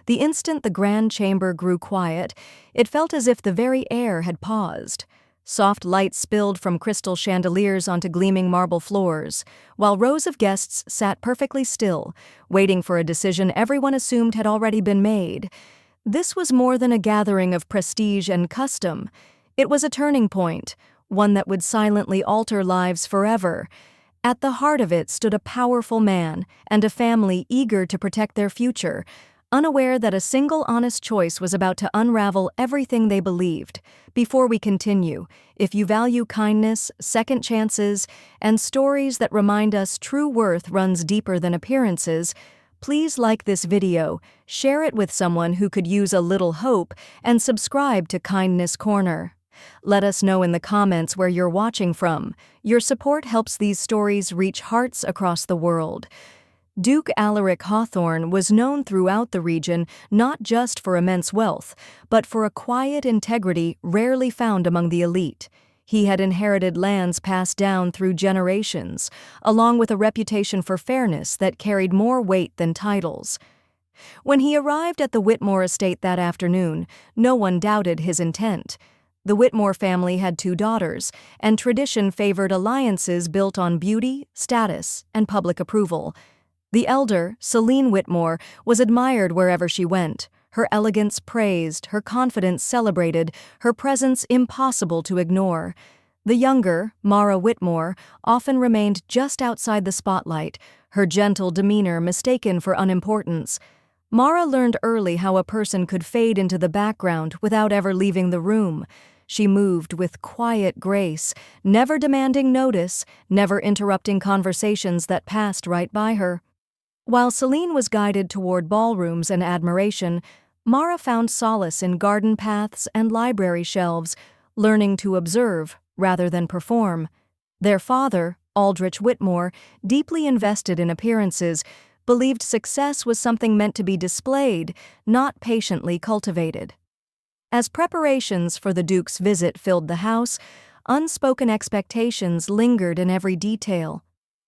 The instant the grand chamber grew quiet, it felt as if the very air had paused. Soft light spilled from crystal chandeliers onto gleaming marble floors, while rows of guests sat perfectly still, waiting for a decision everyone assumed had already been made. This was more than a gathering of prestige and custom. It was a turning point, one that would silently alter lives forever. At the heart of it stood a powerful man and a family eager to protect their future, unaware that a single honest choice was about to unravel everything they believed. Before we continue, if you value kindness, second chances, and stories that remind us true worth runs deeper than appearances, please like this video, share it with someone who could use a little hope, and subscribe to Kindness Corner. Let us know in the comments where you're watching from. Your support helps these stories reach hearts across the world. Duke Alaric Hawthorne was known throughout the region not just for immense wealth, but for a quiet integrity rarely found among the elite. He had inherited lands passed down through generations, along with a reputation for fairness that carried more weight than titles. When he arrived at the Whitmore estate that afternoon, no one doubted his intent. The Whitmore family had 2 daughters, and tradition favored alliances built on beauty, status, and public approval. The elder, Celine Whitmore, was admired wherever she went, her elegance praised, her confidence celebrated, her presence impossible to ignore. The younger, Mara Whitmore, often remained just outside the spotlight, her gentle demeanor mistaken for unimportance. Mara learned early how a person could fade into the background without ever leaving the room. She moved with quiet grace, never demanding notice, never interrupting conversations that passed right by her. While Celine was guided toward ballrooms and admiration, Mara found solace in garden paths and library shelves, learning to observe rather than perform. Their father, Aldrich Whitmore, deeply invested in appearances, believed success was something meant to be displayed, not patiently cultivated. As preparations for the Duke's visit filled the house, unspoken expectations lingered in every detail.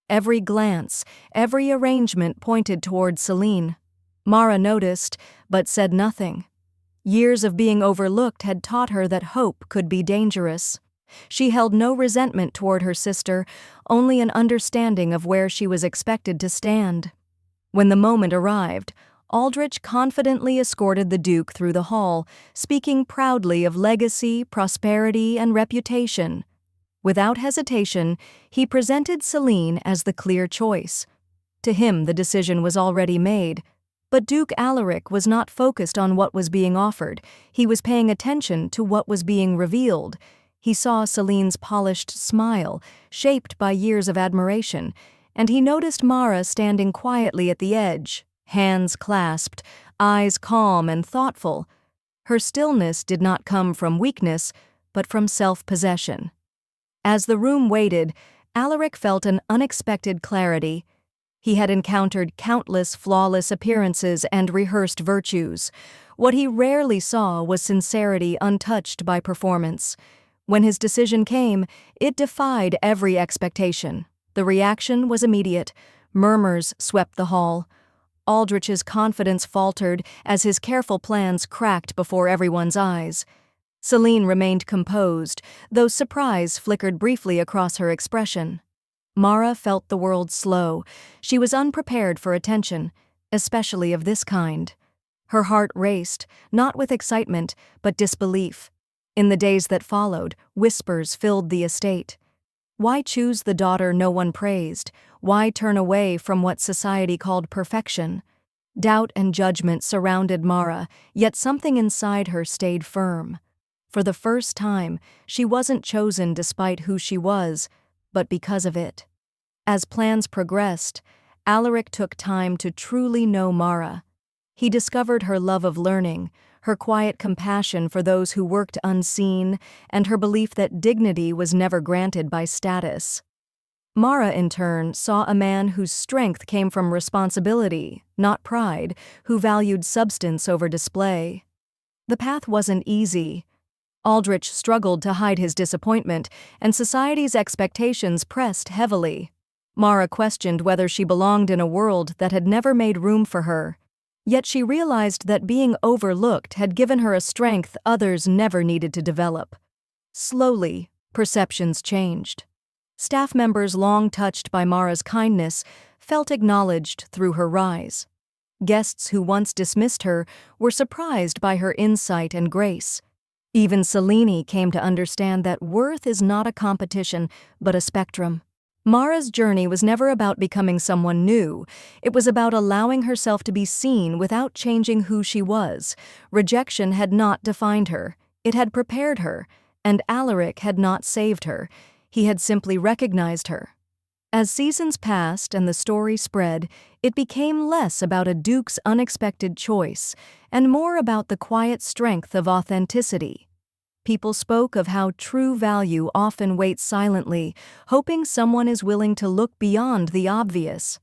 Every glance, every arrangement pointed toward Celine. Mara noticed, but said nothing. Years of being overlooked had taught her that hope could be dangerous. She held no resentment toward her sister, only an understanding of where she was expected to stand. When the moment arrived, Aldrich confidently escorted the Duke through the hall, speaking proudly of legacy, prosperity, and reputation. Without hesitation, he presented Celine as the clear choice. To him, the decision was already made. But Duke Alaric was not focused on what was being offered. He was paying attention to what was being revealed. He saw Celine's polished smile, shaped by years of admiration, and he noticed Mara standing quietly at the edge, hands clasped, eyes calm and thoughtful. Her stillness did not come from weakness, but from self-possession. As the room waited, Alaric felt an unexpected clarity. He had encountered countless flawless appearances and rehearsed virtues. What he rarely saw was sincerity untouched by performance. When his decision came, it defied every expectation. The reaction was immediate. Murmurs swept the hall. Aldrich's confidence faltered as his careful plans cracked before everyone's eyes. Celine remained composed, though surprise flickered briefly across her expression. Mara felt the world slow. She was unprepared for attention, especially of this kind. Her heart raced, not with excitement, but disbelief. In the days that followed, whispers filled the estate. Why choose the daughter no one praised? Why turn away from what society called perfection? Doubt and judgment surrounded Mara, yet something inside her stayed firm. For the first time, she wasn't chosen despite who she was, but because of it. As plans progressed, Alaric took time to truly know Mara. He discovered her love of learning, her quiet compassion for those who worked unseen, and her belief that dignity was never granted by status. Mara, in turn, saw a man whose strength came from responsibility, not pride, who valued substance over display. The path wasn't easy. Aldrich struggled to hide his disappointment, and society's expectations pressed heavily. Mara questioned whether she belonged in a world that had never made room for her. Yet she realized that being overlooked had given her a strength others never needed to develop. Slowly, perceptions changed. Staff members long touched by Mara's kindness felt acknowledged through her rise. Guests who once dismissed her were surprised by her insight and grace. Even Selene came to understand that worth is not a competition, but a spectrum. Mara's journey was never about becoming someone new. It was about allowing herself to be seen without changing who she was. Rejection had not defined her. It had prepared her, and Alaric had not saved her. He had simply recognized her. As seasons passed and the story spread, it became less about a duke's unexpected choice and more about the quiet strength of authenticity. People spoke of how true value often waits silently, hoping someone is willing to look beyond the obvious.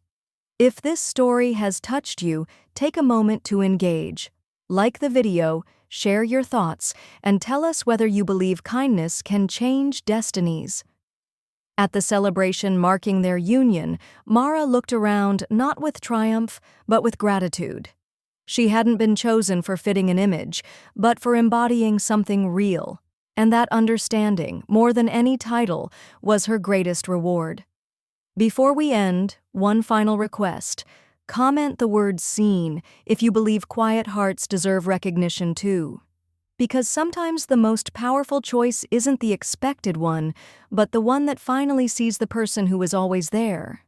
If this story has touched you, take a moment to engage. Like the video, share your thoughts, and tell us whether you believe kindness can change destinies. At the celebration marking their union, Mara looked around not with triumph, but with gratitude. She hadn't been chosen for fitting an image, but for embodying something real. And that understanding, more than any title, was her greatest reward. Before we end, one final request. Comment the word "seen" if you believe quiet hearts deserve recognition too. Because sometimes the most powerful choice isn't the expected one, but the one that finally sees the person who is always there.